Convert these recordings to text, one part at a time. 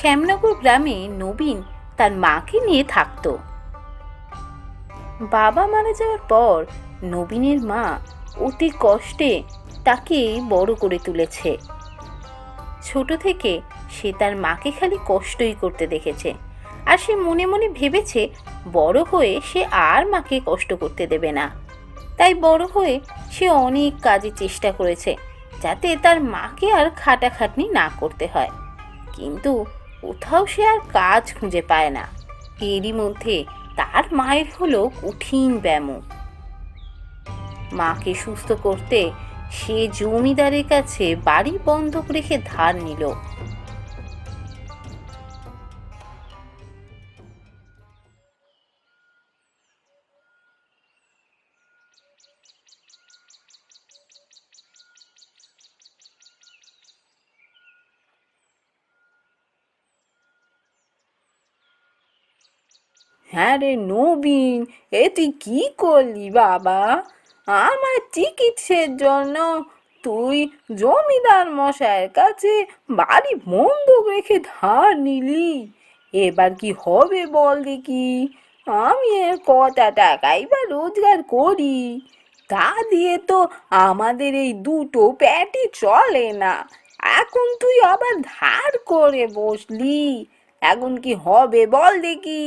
শ্যামনগর গ্রামে নবীন তার মাকে নিয়ে থাকত। বাবা মারা যাওয়ার পর নবীনের মা অতি কষ্টে তাকে বড় করে তুলেছে। ছোট থেকে সে তার মাকে খালি কষ্টই করতে দেখেছে, আর সে মনে মনে ভেবেছে বড় হয়ে সে আর মাকে কষ্ট করতে দেবে না। তাই বড় হয়ে সে অনেক কাজে চেষ্টা করেছে যাতে তার মাকে আর খাটাখাটনি না করতে হয়, কিন্তু কোথাও সে আর কাজ খুঁজে পায় না। এরই মধ্যে তার মায়ের হলো কঠিন ব্যামো। মাকে সুস্থ করতে সে জমিদারের কাছে বাড়ি বন্ধক রেখে ধার নিল। হ্যাঁ রে নবীন, এ তুই কি করলি বাবা? আমার চিকিৎসার জন্য তুই জমিদার মশাইয়ের কাছে বাড়ি বন্ধক রেখে ধার নিলি। এবার কি হবে বল দেখি? আমি এর কটা টাকাই বা রোজগার করি, তা দিয়ে তো আমাদের এই দুটো পেটই চলে না। এখন তুই আবার ধার করে বসলি, এখন কি হবে বল দেখি?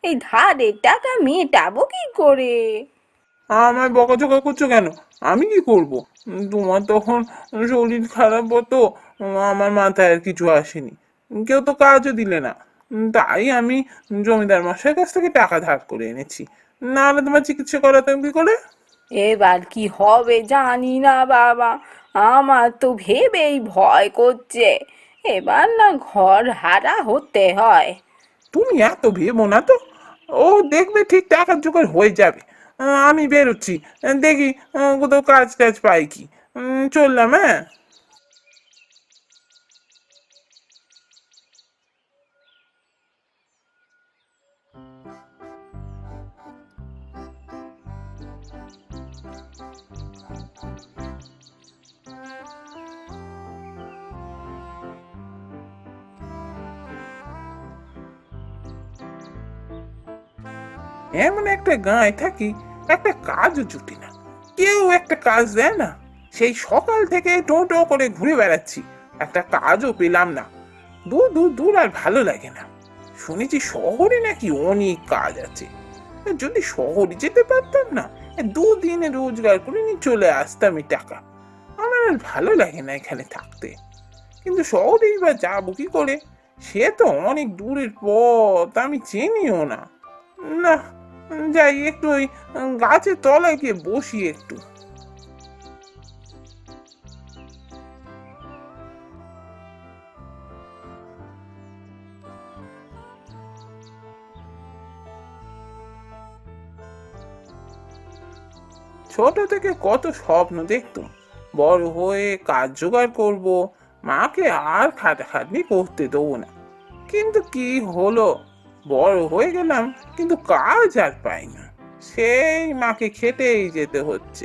এই ধারের টাকা মেটাবো কি করে? আমায় বকাঝকা করছো কেন? আমি কি করব? তোমার তখন শরীর খারাপ হতো, আমার মাথায় আর কিছু আসেনি। কেউ তো কাজও দিলে না। তাই আমি জমিদার মশাইয়ের কাছ থেকে টাকা ধার করে এনেছি। না হলে তোমার চিকিৎসা করাতাম কি করে? এবার কি হবে জানি না বাবা, আমার তো ভেবেই ভয় করছে। এবার না ঘর হারা হতে হয়। তুমি এত ভেবো না তো। ও দেখবে ঠিক টাকার জোগাড় হয়ে যাবে। আমি বেরোচ্ছি, দেখি কোথাও কাজ টাজ পাই কি। চললাম, হ্যাঁ। এমন একটা গাঁয়ে থাকি, একটা কাজও জুটি না। কেউ একটা কাজ দেয় না। সেই সকাল থেকে টোটো করে ঘুরে বেড়াচ্ছি, একটা কাজও পেলাম না। দূর দূর দূর আর ভালো লাগে না। শুনেছি শহরে নাকি অনেক কাজ আছে। যদি শহরে যেতে পারতাম না, দুদিনে রোজগার করে নিয়ে চলে আসতাম এই টাকা। আমার আর ভালো লাগে না এখানে থাকতে। কিন্তু শহরেই বা যাবো কি করে? সে তো অনেক দূরের পথ, আমি চিনিও না। না, যাই একটু ওই গাছের তলায় গিয়ে বসি একটু। ছোট থেকে কত স্বপ্ন দেখতুম, বড় হয়ে কাজ জোগাড় করবো, মাকে আর খাটাখাটনি করতে দেবো না। কিন্তু কি হলো, বড় হয়ে গেলাম কিন্তু কাজ আর পাই না। সেই মাকে খেটেই যেতে হচ্ছে।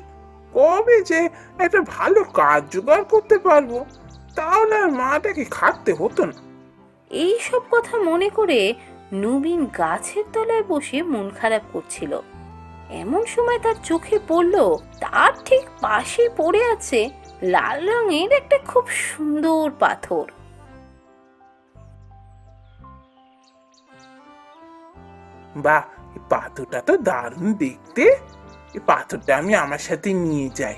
কবে যে একটা ভালো কাজ জোগাড় করতে পারবো, তাহলে আর মাটাকে খাটতে হতো না। এই সব কথা মনে করে নবীন গাছের তলায় বসে মন খারাপ করছিল। এমন সময় তার চোখে পড়ল তার ঠিক পাশে পড়ে আছে লাল রঙের একটা খুব সুন্দর পাথর। বাহ, এই পাথরটা তো দারুণ দেখতে। এই পাথরটা আমি আমার সাথে নিয়ে যাই।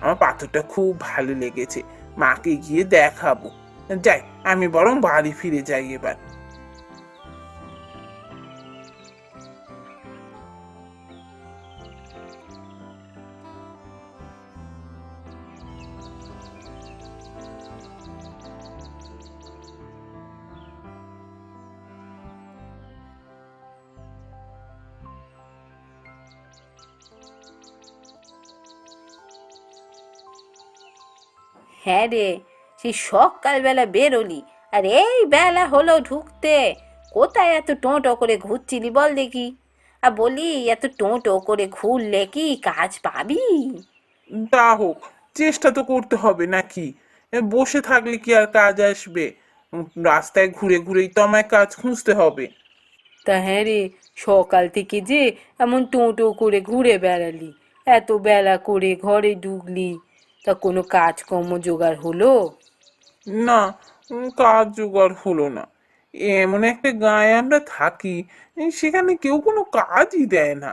আমার পাথরটা খুব ভালো লেগেছে, মাকে গিয়ে দেখাবো। যাই, আমি বরং বাড়ি ফিরে যাই এবার। হ্যাঁ রে, সেই সকালবেলা বেরোলি আর এই বেলা হলো ঢুকতে। কোথায় এত টোটো করে ঘুরছিলি বল দেখি? আর বলি, এত টোটো করে ঘুরলে কি কাজ পাবি? তা হোক, চেষ্টা তো করতে হবে নাকি? বসে থাকলে কি আর কাজ আসবে? রাস্তায় ঘুরে ঘুরেই তো আমায় কাজ খুঁজতে হবে। তা হ্যাঁ রে, সকাল থেকে যে এমন টোটো করে ঘুরে বেড়ালি, এত বেলা করে ঘরে ঢুকলি, তা কোনো কাজকর্ম জোগাড় হলো? না, কাজ জোগাড় হলো না। এমন একটা গাঁয়ে আমরা থাকি, সেখানে কেউ কোনো কাজই দেয় না।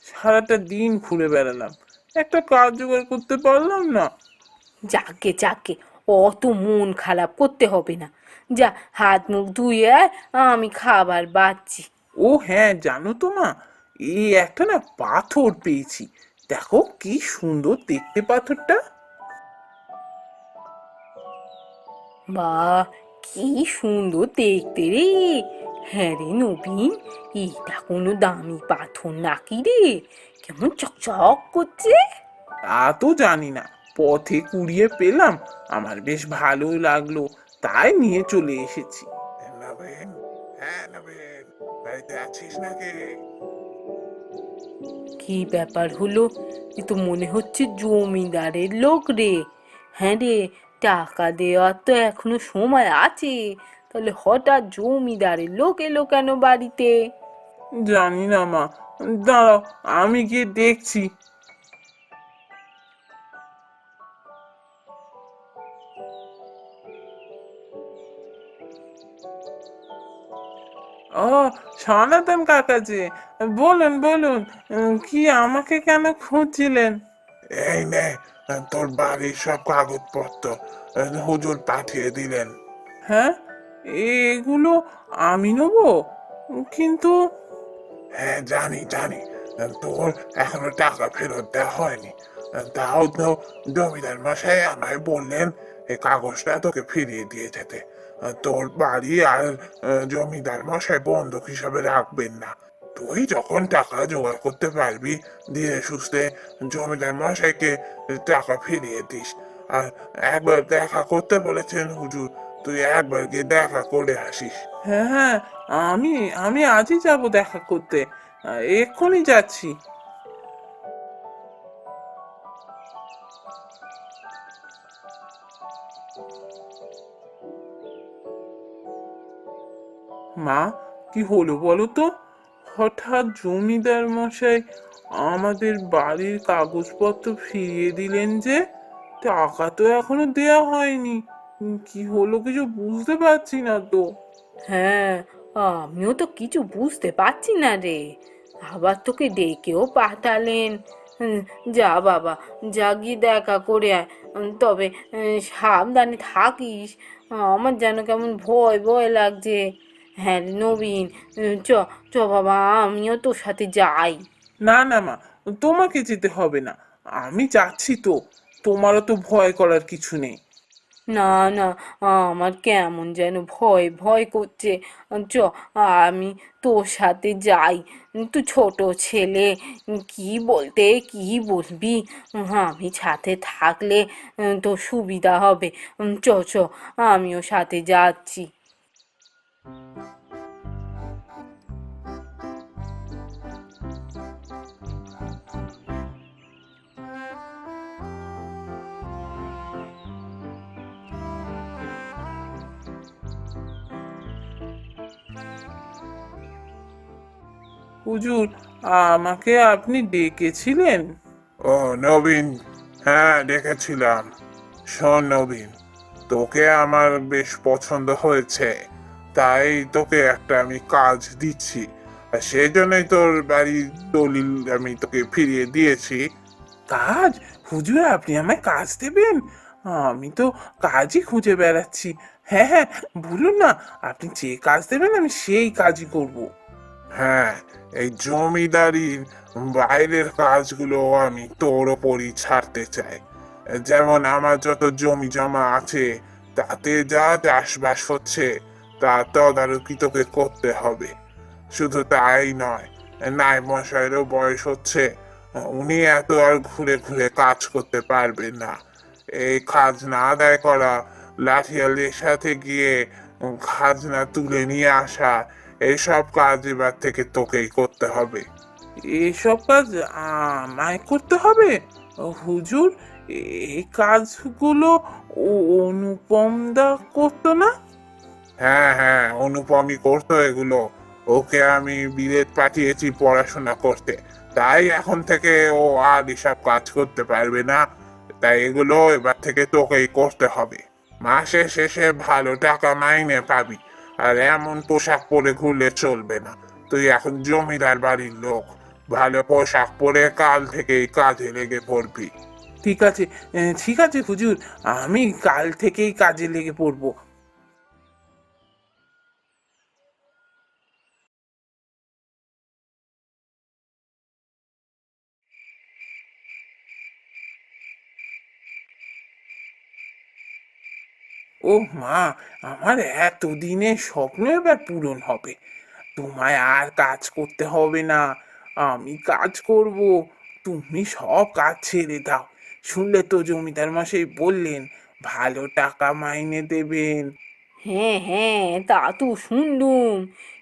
সারাটা দিন ঘুরে বেড়ালাম, একটা কাজ জোগাড় করতে পারলাম না। যাকে যাকে, অত মন খারাপ করতে হবে না। যা, হাত মুখ ধুয়ে আয়, আমি খাবার বাড়ছি। ও হ্যাঁ, জানো তো মা, এই একটা না পাথর পেয়েছি। দেখো কি সুন্দর দেখতে পাথরটা। বাহ, কি সুন্দর দেখতে রে! হ্যাঁ রে নবীন, এটা কোনো দামি পাথর নাকি রে? কেমন চকচক করছে! তা তো জানি না, পথে কুড়িয়ে পেলাম, আমার বেশ ভালোই লাগলো, তাই নিয়ে চলে এসেছি। নবীন, হ্যাঁ নবীন, বাড়িতে আছিস নাকি? কি ব্যাপার হলো? এ তো মনে হচ্ছে জমিদারের লোক রে। হ্যাঁ রে, টাকা দেওয়ার তো এখনো সময় আছে, তাহলে হঠাৎ জমিদারের লোক এলো কেন বাড়িতে? জানি না মা, দাঁড়াও আমি গিয়ে দেখছি। ও, সনাতন কাকা যে, বলুন বলুন, কি আমাকে কেন খুঁজছিলেন? এই নে, তোর বাড়ির সব কাগজপত্র হুজুর পাঠিয়ে দিলেন। হ্যাঁ, এগুলো আমি নেবো? কিন্তু হ্যাঁ জানি জানি, তোর এখনো টাকা ফেরত দেওয়া হয়নি। তাও তো জমিদার মশাই আমায় বললেন এই কাগজটা তোকে ফিরিয়ে দিয়ে যেতে। তোর বাড়ি আর জমিদার মশাই বন্ধক হিসাবে রাখবেন না। তুই যখন টাকা জোগাড় করতে পারবি ধীরে সুস্থে জমিদার মশাইকে টাকা ফিরিয়ে দিস। আর একবার দেখা করতে বলেছেন হুজুর, তুই একবার গিয়ে দেখা করে আসিস। হ্যাঁ হ্যাঁ, আমি আমি আজই যাব দেখা করতে, এক্ষুনি যাচ্ছি। মা, কি হলো বলো তো? হঠাৎ জমিদার মশাই আমাদের বাড়ির কাগজপত্র ফিরিয়ে দিলেন যে? টাকা তো এখনো দেয়া হয়নি। কি হলো কিছু বুঝতে পারছি না তো। হ্যাঁ, আমিও তো কিছু বুঝতে পারছি না রে। আবার তোকে ডেকেও পাঠালেন। হুম, যা বাবা, যা গিয়ে দেখা করে আয়। তবে সাবধানে থাকিস। আমার যেন কেমন ভয় ভয় লাগছে। হ্যাঁ রে নবীন, চ চ বাবা, আমিও তোর সাথে যাই। না না মা, তোমাকে যেতে হবে না, আমি যাচ্ছি তো। তোমারও তো ভয় করার কিছু নেই। না না, আমার কেমন যেন ভয় ভয় করছে। চ, আমি তোর সাথে যাই। তুই ছোট ছেলে, কি বলতে কি বলবি, আমি সাথে থাকলে তোর সুবিধা হবে। চ চ, আমিও সাথে যাচ্ছি। হুজুর, আমাকে আপনি ডেকেছিলেন? ও নবীন, হ্যাঁ ডেকেছিলাম। শোন নবীন, তোকে আমার বেশ পছন্দ হয়েছে, তাই তোকে একটা আমি কাজ দিচ্ছি। আর সেই জন্যই তোর বাড়ির দলিল আমি তোকে ফিরিয়ে দিয়েছি। কাজ? হুজুর, আপনি আমায় কাজ দেবেন? আমি তো কাজই খুঁজে বেড়াচ্ছি। হ্যাঁ হ্যাঁ, বলুন না, আপনি যে কাজ দেবেন আমি সেই কাজই করব। হ্যাঁ, এই জমিদারির বাইরের কাজগুলো আমি তোর ওপরই ছাড়তে চাই। যেমন আমার যত জমি জমা আছে, তাতে যা চাষবাস হচ্ছে তা তদারকি তোকে করতে হবে। শুধু তাই নয়, নায়েব মশাইয়েরও বয়স হচ্ছে, উনি এত আর ঘুরে ঘুরে কাজ করতে পারবেন না। এই খাজনা আদায় করা, লাঠিয়ালের সাথে গিয়ে খাজনা তুলে নিয়ে আসা, এইসব কাজ এবার থেকে তোকেই করতে হবে। এইসব কাজ আমায় করতে হবে? হুজুর, এই কাজগুলো অনুপম দা করতো না? হ্যাঁ হ্যাঁ, অনুপমই করতো এগুলো। ওকে আমি বিলেত পাঠিয়েছি পড়াশোনা করতে, তাই এখন থেকে ও আর এসব কাজ করতে পারবে না। তাই এগুলো এবার থেকে তোকেই করতে হবে। মাসের শেষে ভালো টাকা মাইনে পাবি। আর এমন পোশাক পরে ঘুরলে চলবে না। তুই এখন জমিদার বাড়ির লোক। ভালো পোশাক পরে কাল থেকেই কাজে লেগে পড়বি। ঠিক আছে, ঠিক আছে হুজুর, আমি কাল থেকেই কাজে লেগে পড়বো। ও মা, আমার এতদিনের স্বপ্ন এবার পূরণ হবে। তোমায় আর কাজ করতে হবে না, আমি কাজ করব। তুমি সব কাজ ছেড়ে দাও। শুনলে তো জমিদার মশাই বললেন ভালো টাকা মাইনে দেবেন। হ্যাঁ হ্যাঁ, তা তো শুনলুম,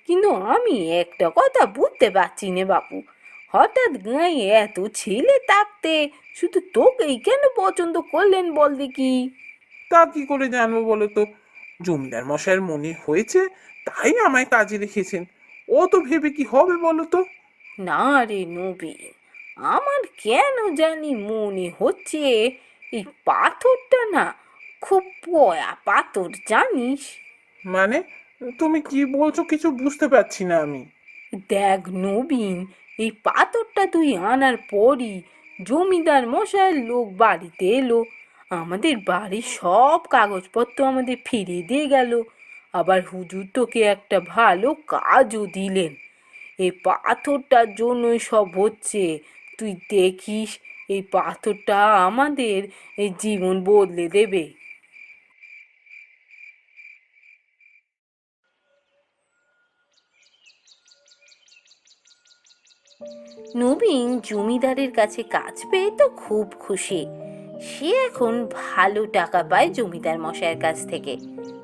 কিন্তু আমি একটা কথা বুঝতে পারছি না বাপু, হঠাৎ গাঁয়ে এত ছেলে থাকতে শুধু তোকেই কেন পছন্দ করলেন বল দেখি? তা কি করে জানবো বলো তো? জমিদার মশাইয়ের মনে হয়েছে, তাই আমায় কাজে রেখেছেন। ও তো ভেবে কি হবে বলো তো? না রে নবীন, আমার কেন জানি মনে হচ্ছে এই পাথরটা না খুব পয়া পাথর, জানিস? মানে, তুমি কি বলছো কিছু বুঝতে পারছি না আমি। দেখ নবীন, এই পাথরটা তুই আনার পরই জমিদার মশাইয়ের লোক বাড়িতে এলো, আমাদের বাড়ির সব কাগজপত্র আমাদের ফিরিয়ে দিয়ে গেল, আবার হুজুর তোকে একটা ভালো কাজও দিলেন। এই পাথরটার জন্যই সব হচ্ছে। তুই দেখিস, এই পাথরটা আমাদের এই জীবন বদলে দেবে। নবীন জমিদারের কাছে কাজ পেয়ে তো খুব খুশি। সে এখন ভালো টাকা পায় জমিদার মশাইয়ের কাছ থেকে,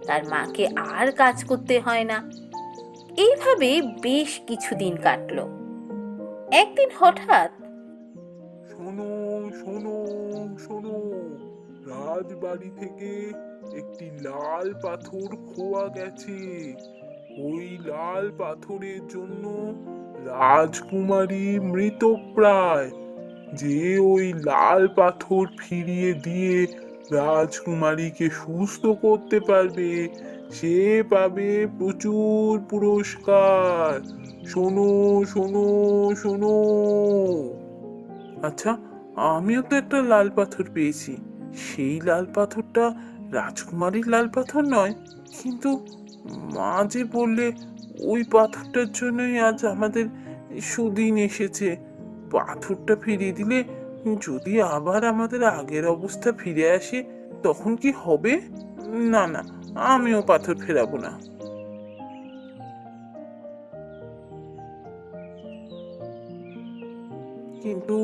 তার মাকে আর কাজ করতে হয় না। এইভাবে বেশ কিছুদিন কাটলো। একদিন হঠাৎ শোনো, শোনো, শোনো, রাজবাড়ি থেকে একটি লাল পাথর খোয়া গেছে। ওই লাল পাথরের জন্য রাজকুমারী মৃতপ্রায়। যে ওই লাল পাথর ফিরিয়ে দিয়ে রাজকুমারীকে সুস্থ করতে পারবে, সে পাবে প্রচুর পুরস্কার। শোনো, শোনো, শোনো। আচ্ছা, আমিও তো একটা লাল পাথর পেয়েছি। সেই লাল পাথরটা রাজকুমারীর লাল পাথর নয়। কিন্তু মা যে বললে ওই পাথরটার জন্যই আজ আমাদের সুদিন এসেছে। পাথরটা ফিরিয়ে দিলে যদি আবার আমাদের আগের অবস্থা ফিরে আসে, তখন কি হবে? না না, আমিও পাথর ফেরাবো না। কিন্তু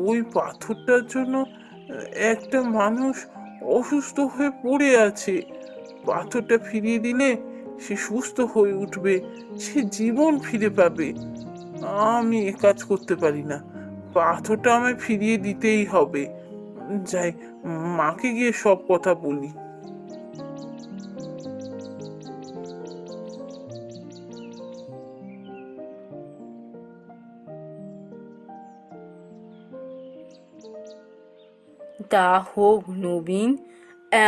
ওই পাথরটার জন্য একটা মানুষ অসুস্থ হয়ে পড়ে আছে। পাথরটা ফিরিয়ে দিলে সে সুস্থ হয়ে উঠবে, সে জীবন ফিরে পাবে। আমি এ কাজ করতে পারি না, পাথরটা আমায় ফিরিয়ে দিতেই হবে। যাই, মাকে গিয়ে সব কথা বলি। তা হোক নবীন,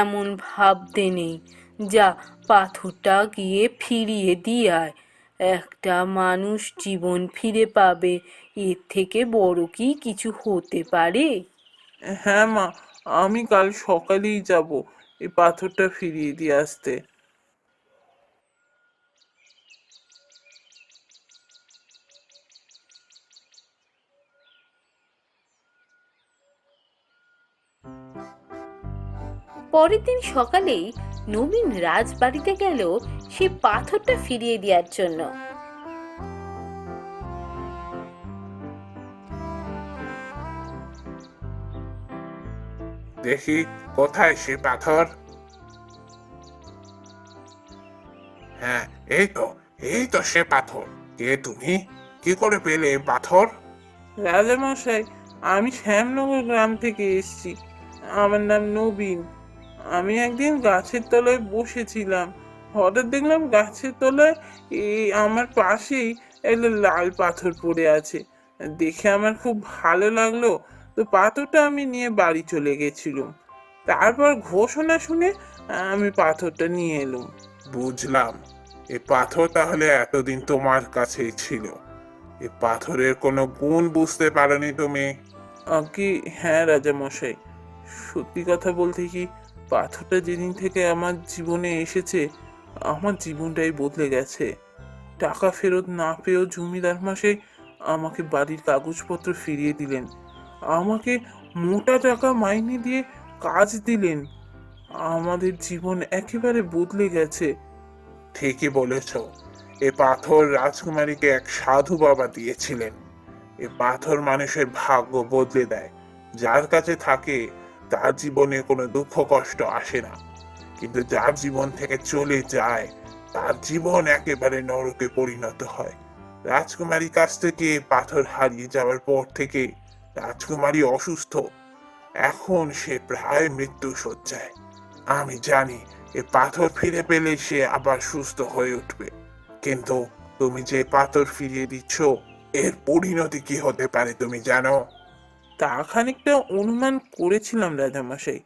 এমন ভাবতে নেই, যা পাথরটা গিয়ে ফিরিয়ে দিয়ে আয়। একটা মানুষ জীবন ফিরে পাবে, এর থেকে বড় কি কিছু হতে পারে? হ্যাঁ মা, আমি কাল সকালেই যাব এই পাথরটা ফিরিয়ে দিয়ে আসতে। পরের দিন সকালেই নবীন রাজবাড়িতে গেল সে পাথরটা ফিরিয়ে দেওয়ার জন্য। দেখি, কোথায় সে পাথর? হ্যাঁ, এই তো, এই তো সে পাথর। কে তুমি? কি করে পেলে এই পাথর? রাজামশাই, আমি শ্যামনগর গ্রাম থেকে এসেছি। আমার নাম নবীন। আমি একদিন গাছের তলায় বসেছিলাম, হঠাৎ দেখলাম গাছের তলায় এই আমার পাশেই একটা লাল পাথর পড়ে আছে। দেখে আমার খুব ভালো লাগলো, তো পাথরটা আমি নিয়ে বাড়ি চলে গেছিলাম। তারপর ঘোষণা শুনে আমি পাথরটা নিয়ে এলাম। বুঝলাম, এ পাথর তাহলে এতদিন তোমার কাছেই ছিল। এ পাথরের কোনো গুণ বুঝতে পারোনি তুমি? কি, হ্যাঁ রাজা মশাই, সত্যি কথা বলতে কি, পাথরটা যেদিন থেকে আমার জীবনে এসেছে আমার জীবনটাই বদলে গেছে। টাকা ফেরত না পেয়েও জমিদার মশাই আমাকে বাড়ির কাগজপত্র ফিরিয়ে দিলেন, আমাকে মোটা টাকা মাইনে দিয়ে কাজ দিলেন। আমাদের জীবন একেবারে বদলে গেছে। ঠিকই বলেছ, এ পাথর রাজকুমারীকে এক সাধু বাবা দিয়েছিলেন। এ পাথর মানুষের ভাগ্য বদলে দেয়। যার কাছে থাকে তার জীবনে কোনো দুঃখ কষ্ট আসে না, কিন্তু যার জীবন থেকে চলে যায় তার জীবন একেবারে নরকে পরিণত হয়। রাজকুমারীর কাছ থেকে এ পাথর হারিয়ে যাওয়ার পর থেকে রাজকুমারী অসুস্থ। এখন সে প্রায় মৃত্যু শয্যায়। আমি জানি এ পাথর ফিরে পেলে সে আবার সুস্থ হয়ে উঠবে, কিন্তু তুমি যে পাথর ফিরিয়ে দিচ্ছ এর পরিণতি কি হতে পারে তুমি জানো? তা খানিকটা অনুমান করেছিলাম রাজামশাই।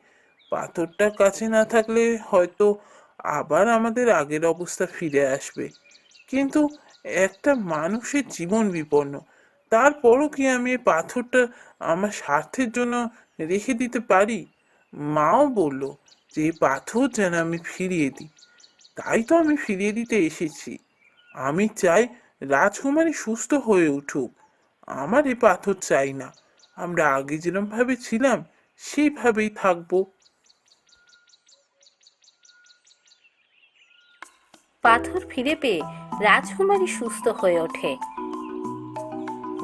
পাথরটা কাছে না থাকলে হয়তো আবার আমাদের আগের অবস্থা ফিরে আসবে, কিন্তু একটা মানুষের জীবন বিপন্ন। তারপরও কি আমি এই পাথরটা আমার স্বার্থের জন্য রেখে দিতে পারি? মাও বলল যে এই পাথর যেন আমি ফিরিয়ে দিই, তাই তো আমি ফিরিয়ে দিতে এসেছি। আমি চাই রাজকুমারী সুস্থ হয়ে উঠুক, আমার এই পাথর চাই না। আমরা আগে যেরকম ভাবে ছিলাম সেইভাবেই থাকবো। পাথর ফিরে পেয়ে রাজকুমারী সুস্থ হয়ে ওঠে।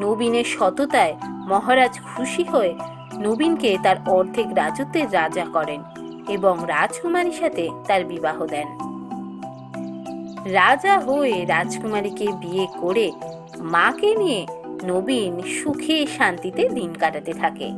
নবীনের সততায় মহারাজ খুশি হয়ে নবীনকে তার অর্ধেক রাজত্বের রাজা করেন এবং রাজকুমারীর সাথে তার বিবাহ দেন। রাজা হয়ে রাজকুমারীকে বিয়ে করে মাকে নিয়ে নবীন সুখে শান্তিতে দিন কাটাতে থাকে।